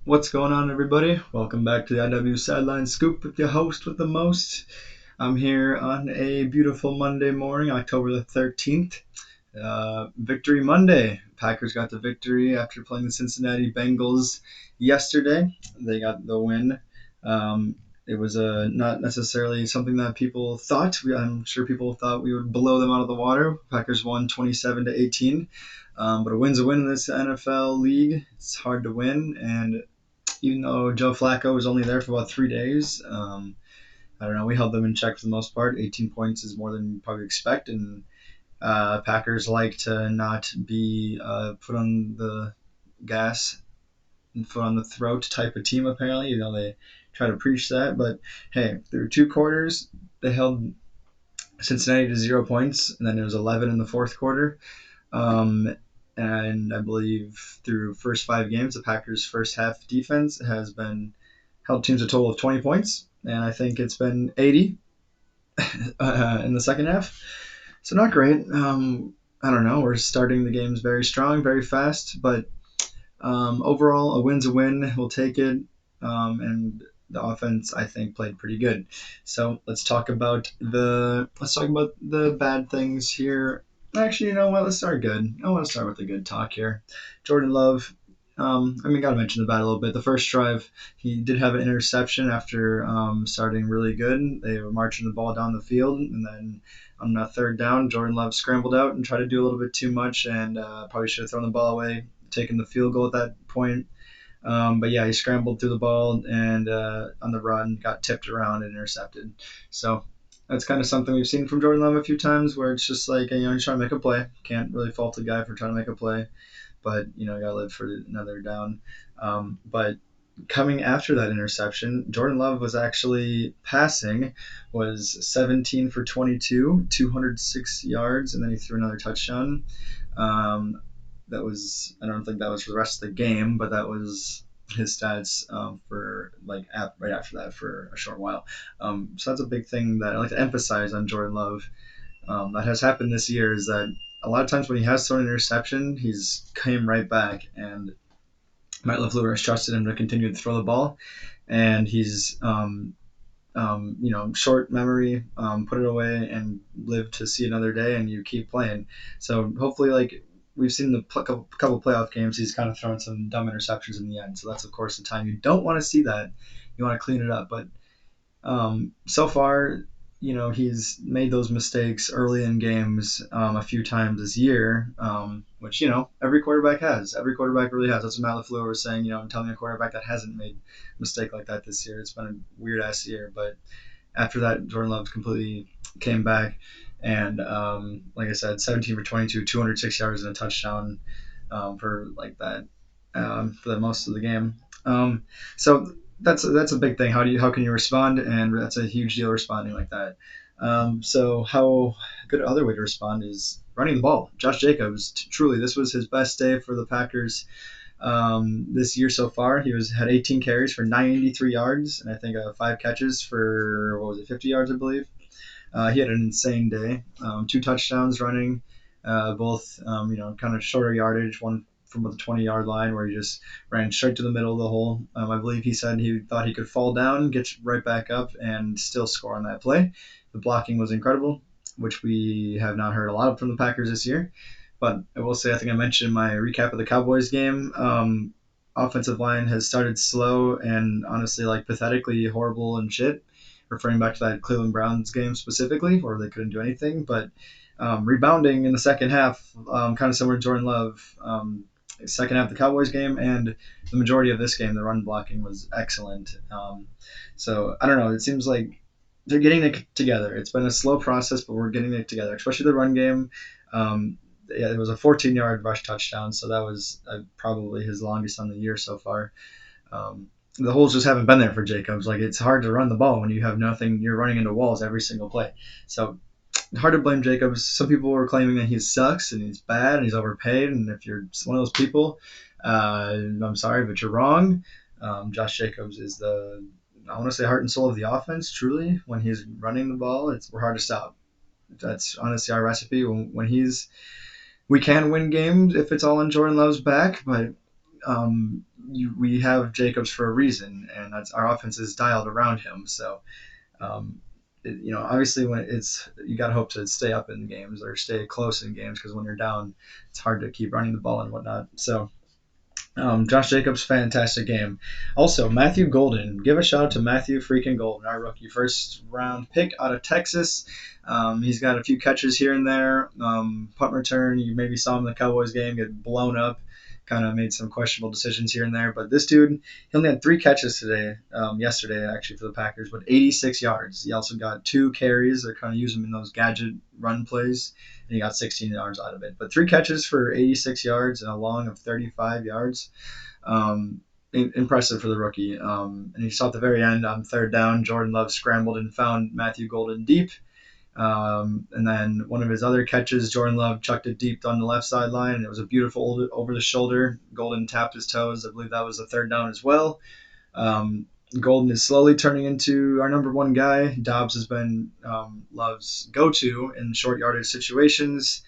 What's going on, everybody? Welcome back to the IW Sideline Scoop with your host with the most. I'm here on a beautiful Monday morning, October the 13th. Victory Monday. Packers got the victory after playing the Cincinnati Bengals yesterday. They got the win. It was not necessarily something that people thought. I'm sure people thought we would blow them out of the water. Packers won 27-18. But a win's a win in this NFL league. It's hard to win, and even though Joe Flacco was only there for about 3 days, I don't know. We held them in check for the most part. 18 points is more than you probably expect, and Packers like to not be put on the gas and foot on the throat type of team. Apparently, they try to preach that, but hey, through two quarters, they held Cincinnati to 0 points, and then it was 11 in the fourth quarter. Um, and I believe through first 5 games, the Packers' first half defense has been held teams a total of 20 points, and I think it's been 80 in the second half. So not great. I don't know. We're starting the games very strong, very fast, but overall, a win's a win. We'll take it. And the offense, I think, played pretty good. So let's talk about the bad things here. Actually, you know what? Let's start good. I want to start with the good talk here. Jordan Love. Gotta mention the bad a little bit. The first drive, he did have an interception after starting really good. They were marching the ball down the field, and then on a third down, Jordan Love scrambled out and tried to do a little bit too much, and probably should have thrown the ball away, taken the field goal at that point. But yeah, he scrambled through the ball and on the run got tipped around and intercepted. So that's kind of something we've seen from Jordan Love a few times, where it's just like he's trying to make a play. Can't really fault a guy for trying to make a play, but you gotta live for another down. But coming after that interception, Jordan Love was actually passing, was 17 for 22, 206 yards, and then he threw another touchdown. Um, that was I don't think that was for the rest of the game, but that was his stats for right after that for a short while. So that's a big thing that I like to emphasize on Jordan Love. That has happened this year is that a lot of times when he has thrown an interception, he's came right back, and Matt LaFleur has trusted him to continue to throw the ball, and he's short memory, put it away and live to see another day, and you keep playing. So hopefully, like we've seen the couple playoff games, he's kind of thrown some dumb interceptions in the end. So that's of course the time you don't want to see that. You want to clean it up, but so far, he's made those mistakes early in games a few times this year, which, every quarterback has. Every quarterback really has. That's what Matt LaFleur was saying. I'm telling a quarterback that hasn't made a mistake like that this year. It's been a weird-ass year. But after that, Jordan Love completely came back. And like I said, 17 for 22, 206 yards and a touchdown for like that for the most of the game. So that's a big thing. How can you respond? And that's a huge deal responding like that. So how good other way to respond is running the ball. Josh Jacobs, truly, this was his best day for the Packers this year so far. He had 18 carries for 93 yards, and I think 5 catches for 50 yards, I believe. He had an insane day. 2 touchdowns running, both kind of shorter yardage. One from the 20-yard line where he just ran straight to the middle of the hole. I believe he said he thought he could fall down, get right back up, and still score on that play. The blocking was incredible, which we have not heard a lot of from the Packers this year. But I will say, I think I mentioned in my recap of the Cowboys game, offensive line has started slow and honestly pathetically horrible and shit, referring back to that Cleveland Browns game specifically, where they couldn't do anything. But rebounding in the second half, kind of similar to Jordan Love. Second half of the Cowboys game and the majority of this game, the run blocking was excellent. So I don't know. It seems like they're getting it together. It's been a slow process, but we're getting it together, especially the run game. Yeah, it was a 14-yard rush touchdown, so that was probably his longest on the year so far. The holes just haven't been there for Jacobs. It's hard to run the ball when you have nothing. You're running into walls every single play. So hard to blame Jacobs. Some people were claiming that he sucks and he's bad and he's overpaid. And if you're one of those people, I'm sorry, but you're wrong. Josh Jacobs is I want to say, heart and soul of the offense. Truly, when he's running the ball, we're hard to stop. That's honestly our recipe. We can win games if it's all on Jordan Love's back, but we have Jacobs for a reason, and that's our offense is dialed around him. So obviously when it's you got to hope to stay up in games or stay close in games because when you're down, it's hard to keep running the ball and whatnot. So Josh Jacobs, fantastic game. Also, Matthew Golden. Give a shout out to Matthew freaking Golden, our rookie first round pick out of Texas. He's got a few catches here and there. Punt return, you maybe saw him in the Cowboys game get blown up. Kind of made some questionable decisions here and there. But this dude, he only had 3 catches today, yesterday actually for the Packers, but 86 yards. He also got 2 carries. They're kind of using him in those gadget run plays, and he got 16 yards out of it. But 3 catches for 86 yards and a long of 35 yards. Impressive for the rookie. And you saw at the very end on third down, Jordan Love scrambled and found Matthew Golden deep. And then one of his other catches, Jordan Love chucked it deep on the left sideline, and it was a beautiful over the shoulder. Golden tapped his toes. I believe that was a third down as well. Um, Golden is slowly turning into our number one guy. Dobbs has been Love's go-to in short yardage situations.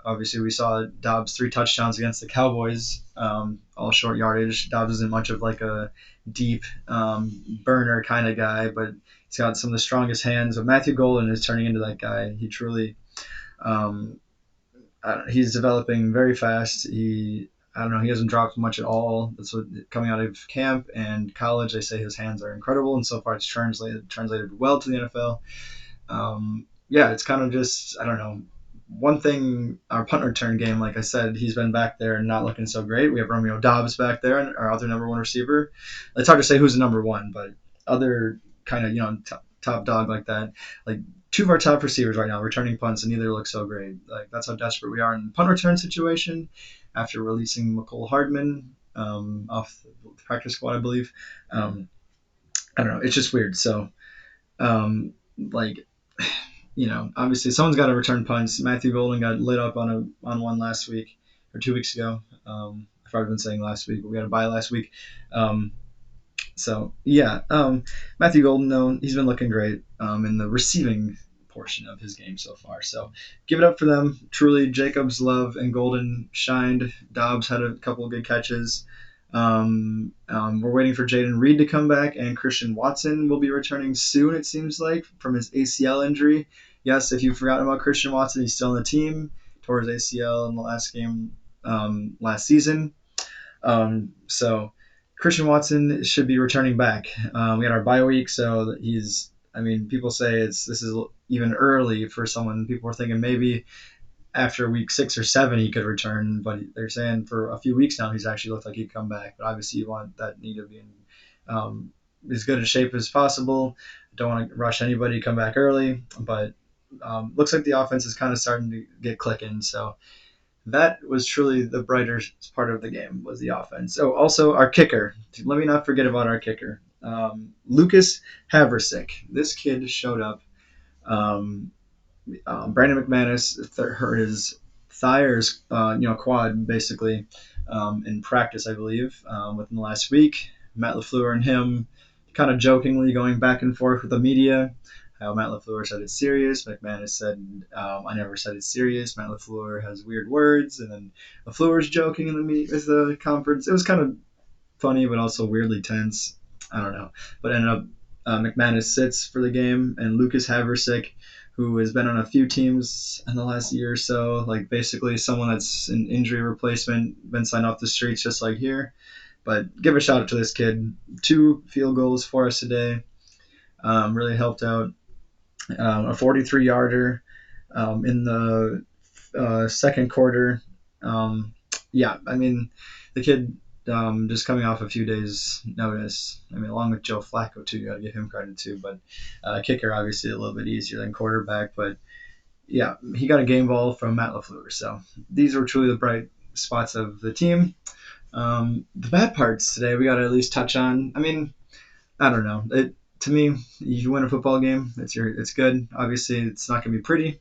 Obviously, we saw Dobbs 3 touchdowns against the Cowboys, all short yardage. Dobbs isn't much of like a deep burner kind of guy, but he's got some of the strongest hands. But Matthew Golden is turning into that guy. He truly, um, he's developing very fast. I don't know, he hasn't dropped much at all. That's what coming out of camp and college. They say his hands are incredible, and so far it's translated well to the NFL. Yeah, it's kind of just I don't know. One thing, our punt return game, like I said, he's been back there and not looking so great. We have Romeo Dobbs back there, our other number one receiver. It's hard to say who's the number one, but other kind of top dog like that, like 2 of our top receivers right now returning punts, and neither look so great. Like that's how desperate we are in the punt return situation. After releasing McCole Hardman off the practice squad, I believe. I don't know. It's just weird. So like obviously someone's got to return punts. Matthew Golden got lit up on one last week or 2 weeks ago. I've probably been saying last week, but we had a bye last week. So yeah, Matthew Golden though he's been looking great in the receiving portion of his game so far. So give it up for them. Truly, Jacobs, Love, and Golden shined. Dobbs had a couple of good catches. We're waiting for Jaden Reed to come back, and Christian Watson will be returning soon, it seems like, from his ACL injury. Yes, if you've forgotten about Christian Watson, he's still on the team. Tore his ACL in the last game last season. So Christian Watson should be returning back. We had our bye week, so he's. I mean, people say this is even early for someone. People were thinking maybe after week 6 or 7 he could return, but they're saying for a few weeks now he's actually looked like he'd come back. But obviously you want that knee to be in as good a shape as possible. Don't want to rush anybody, come back early, but looks like the offense is kind of starting to get clicking. So that was truly the brighter part of the game was the offense. Oh, also our kicker. Let me not forget about our kicker, Lucas Haversick. This kid showed up. Brandon McManus hurt his thigh or his, quad basically in practice, I believe, within the last week. Matt LaFleur and him kind of jokingly going back and forth with the media. How Matt LaFleur said it's serious. McManus said, I never said it's serious. Matt LaFleur has weird words. And then LaFleur's joking in with the conference. It was kind of funny, but also weirdly tense. I don't know. But ended up McManus sits for the game, and Lucas Haversick, who has been on a few teams in the last year or so, like basically someone that's an injury replacement, been signed off the streets just like here. But give a shout out to this kid. 2 field goals for us today. Really helped out. A 43-yarder in the second quarter. Yeah, I mean, the kid just coming off a few days' notice. I mean, along with Joe Flacco, too. You got to give him credit, too. But kicker, obviously, a little bit easier than quarterback. But, yeah, he got a game ball from Matt LaFleur. So these were truly the bright spots of the team. The bad parts today we got to at least touch on. I mean, I don't know. To me, you win a football game, it's good. Obviously, it's not going to be pretty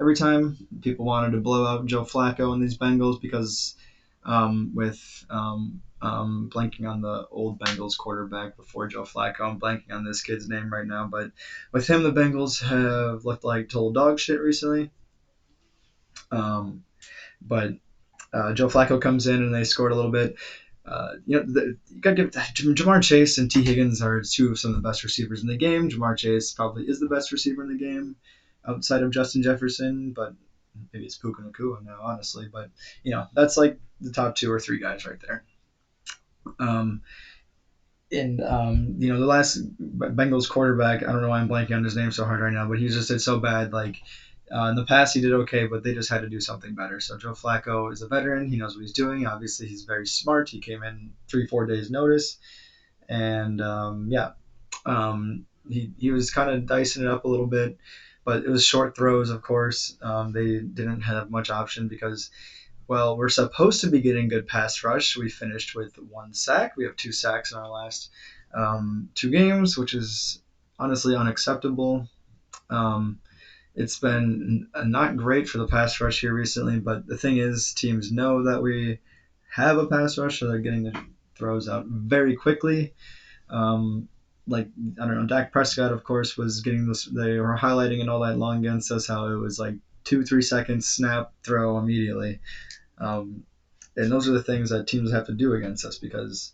every time. People wanted to blow out Joe Flacco and these Bengals because with blanking on the old Bengals quarterback before Joe Flacco. I'm blanking on this kid's name right now, but with him, the Bengals have looked like total dog shit recently. But Joe Flacco comes in and they scored a little bit. You got to give Jamar Chase and T Higgins are two of some of the best receivers in the game. Jamar Chase probably is the best receiver in the game outside of Justin Jefferson, but maybe it's Puka Nakua now, honestly. But that's like the top two or three guys right there. Um, and the last Bengals quarterback, I don't know why I'm blanking on his name so hard right now, but he just did so bad. Like in the past, he did okay, but they just had to do something better. So Joe Flacco is a veteran. He knows what he's doing. Obviously, he's very smart. He came in 3-4 days notice, and he was kind of dicing it up a little bit, but it was short throws, of course. They didn't have much option because, well, we're supposed to be getting good pass rush. We finished with one sack. We have two sacks in our last two games, which is honestly unacceptable. Um, it's been not great for the pass rush here recently, but the thing is, teams know that we have a pass rush, so they're getting the throws out very quickly. Um, like I don't know, Dak Prescott, of course, was getting this. They were highlighting it all night long against us how it was like 2-3 seconds, snap, throw immediately. Um, and those are the things that teams have to do against us because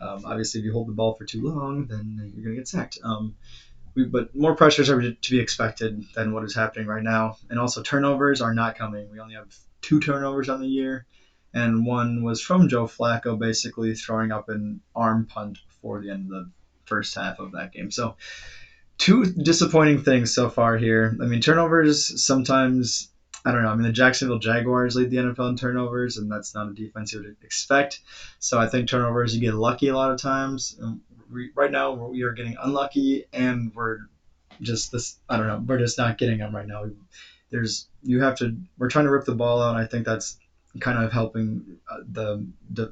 obviously if you hold the ball for too long, then you're going to get sacked. But more pressures are to be expected than what is happening right now. And also turnovers are not coming. We only have two turnovers on the year, and one was from Joe Flacco basically throwing up an arm punt before the end of the first half of that game. So two disappointing things so far here. I mean, turnovers sometimes. I don't know. I mean, the Jacksonville Jaguars lead the NFL in turnovers, and that's not a defense you would expect. So I think turnovers, you get lucky a lot of times. Right now, we are getting unlucky, and we're just this. I don't know. We're just not getting them right now. You have to. We're trying to rip the ball out. And I think that's kind of helping the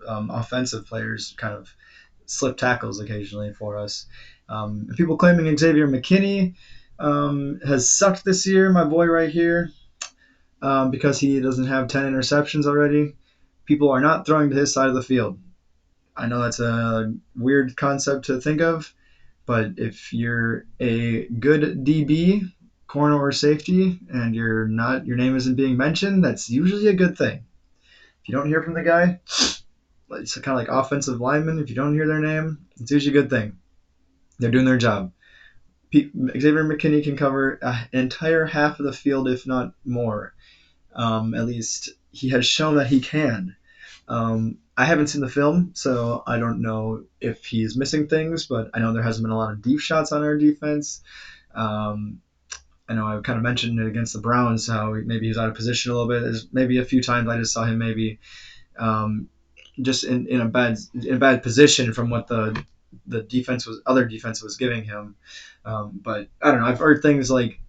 offensive players kind of slip tackles occasionally for us. And people claiming Xavier McKinney has sucked this year, my boy right here, because he doesn't have 10 interceptions already. People are not throwing to his side of the field. I know that's a weird concept to think of, but if you're a good DB, corner or safety, and your name isn't being mentioned, that's usually a good thing. If you don't hear from the guy, it's kind of like offensive linemen. If you don't hear their name, it's usually a good thing. They're doing their job. Xavier McKinney can cover an entire half of the field, if not more. At least he has shown that he can. I haven't seen the film, so I don't know if he's missing things, but I know there hasn't been a lot of deep shots on our defense. Um, I know I kind of mentioned it against the Browns, how maybe he was out of position a little bit. There's maybe a few times I just saw him maybe just in a bad position from what the other defense was giving him. But I don't know. I've heard things like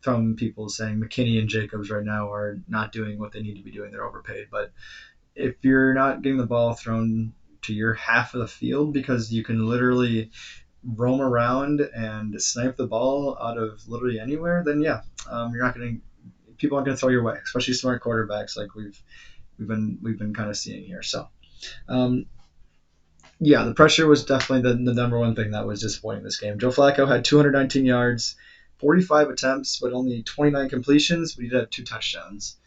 from people saying McKinney and Jacobs right now are not doing what they need to be doing. They're overpaid. But if you're not getting the ball thrown to your half of the field because you can literally roam around and snipe the ball out of literally anywhere, then yeah, you're not going to. People aren't going to throw your way, especially smart quarterbacks like we've been kind of seeing here. So. Um, yeah, the pressure was definitely the number one thing that was disappointing this game. Joe Flacco had 219 yards, 45 attempts, but only 29 completions, but he did have two touchdowns.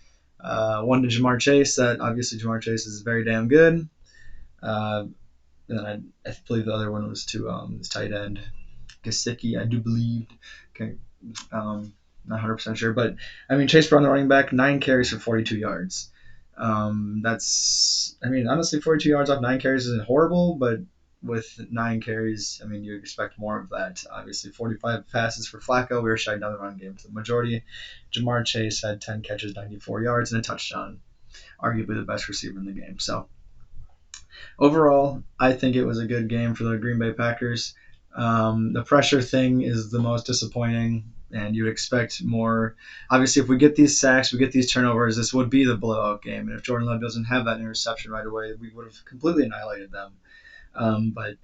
One to Jamar Chase, that obviously Jamar Chase is very damn good. And then I believe the other one was to his tight end, Gasicki, I do believe. Okay, not 100% sure. But, I mean, Chase Brown, the running back, 9 carries for 42 yards. Honestly, 42 yards off 9 carries isn't horrible, but with 9 carries, I mean, you expect more of that. Obviously, 45 passes for Flacco. We were shutting down the run game to the majority. Jamar Chase had 10 catches, 94 yards, and a touchdown. Arguably the best receiver in the game. So, overall, I think it was a good game for the Green Bay Packers. The pressure thing is the most disappointing, and you'd expect more. Obviously, if we get these sacks, we get these turnovers, this would be the blowout game. And if Jordan Love doesn't have that interception right away, we would have completely annihilated them. But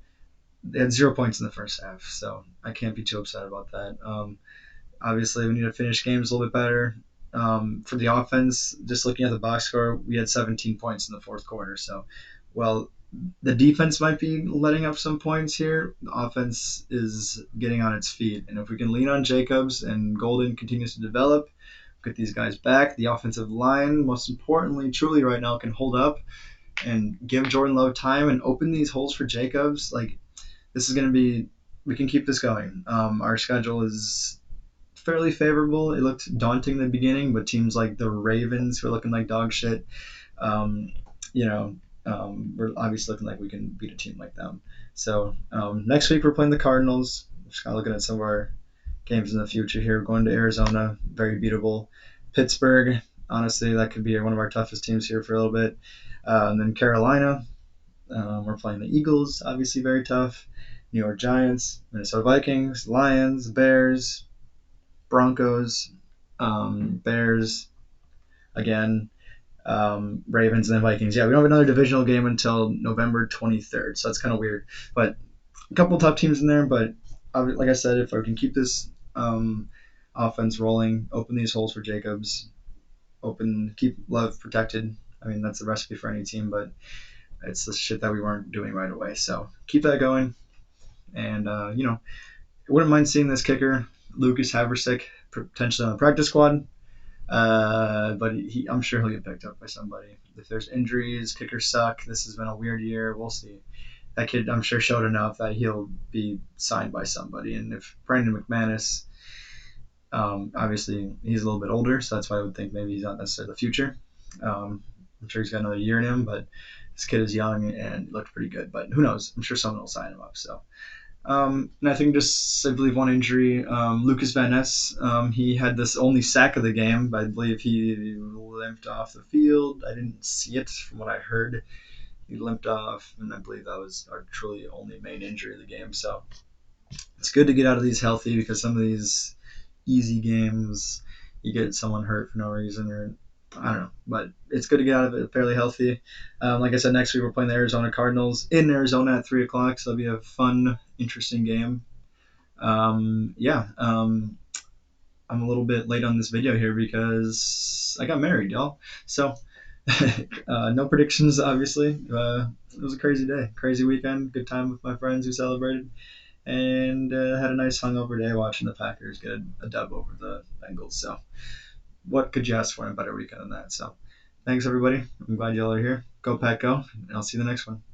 they had 0 points in the first half, so I can't be too upset about that. Obviously, we need to finish games a little bit better. For the offense, just looking at the box score, we had 17 points in the fourth quarter. So, well, the defense might be letting up some points here. The offense is getting on its feet. And if we can lean on Jacobs and Golden continues to develop, get these guys back, the offensive line, most importantly, truly right now, can hold up. and give Jordan Love time and open these holes for Jacobs. Like this is going to be, we can keep this going. Our schedule is fairly favorable. It looked daunting in the beginning, but teams like the Ravens, who are looking like dog shit, um, you know, we're obviously looking like we can beat a team like them. So next week we're playing the Cardinals. Just kind of looking at some of our games in the future here. We're going to Arizona, very beatable. Pittsburgh, honestly, that could be one of our toughest teams here for a little bit. And then Carolina, we're playing the Eagles, obviously very tough. New York Giants, Minnesota Vikings, Lions, Bears, Broncos, Bears again, Ravens, and then Vikings. Yeah, we don't have another divisional game until November 23rd, so that's kind of weird. But a couple tough teams in there, but like I said, if I can keep this offense rolling, open these holes for Jacobs, keep Love protected. I mean, that's the recipe for any team, but it's the shit that we weren't doing right away. So keep that going, and I wouldn't mind seeing this kicker, Lucas Haversick, potentially on the practice squad. But I'm sure he'll get picked up by somebody. If there's injuries, kickers suck. This has been a weird year. We'll see. That kid, I'm sure, showed enough that he'll be signed by somebody. And if Brandon McManus, obviously he's a little bit older, so that's why I would think maybe he's not necessarily the future. I'm sure he's got another year in him, but this kid is young and looked pretty good. But who knows? I'm sure someone will sign him up. So. And I think just I believe one injury, Lucas Van Ness, he had this only sack of the game, but I believe he limped off the field. I didn't see it from what I heard. He limped off, and I believe that was our truly only main injury of the game. So it's good to get out of these healthy because some of these easy games, you get someone hurt for no reason or I don't know, but it's good to get out of it fairly healthy. Like I said, next week we're playing the Arizona Cardinals in Arizona at 3 o'clock, so it'll be a fun, interesting game. I'm a little bit late on this video here because I got married, y'all. So no predictions, obviously. It was a crazy day, crazy weekend, good time with my friends who celebrated, and had a nice hungover day watching the Packers get a dub over the Bengals. So what could you ask for in a better weekend than that? So thanks, everybody. I'm glad y'all are here. Go Pack Go, and I'll see you in the next one.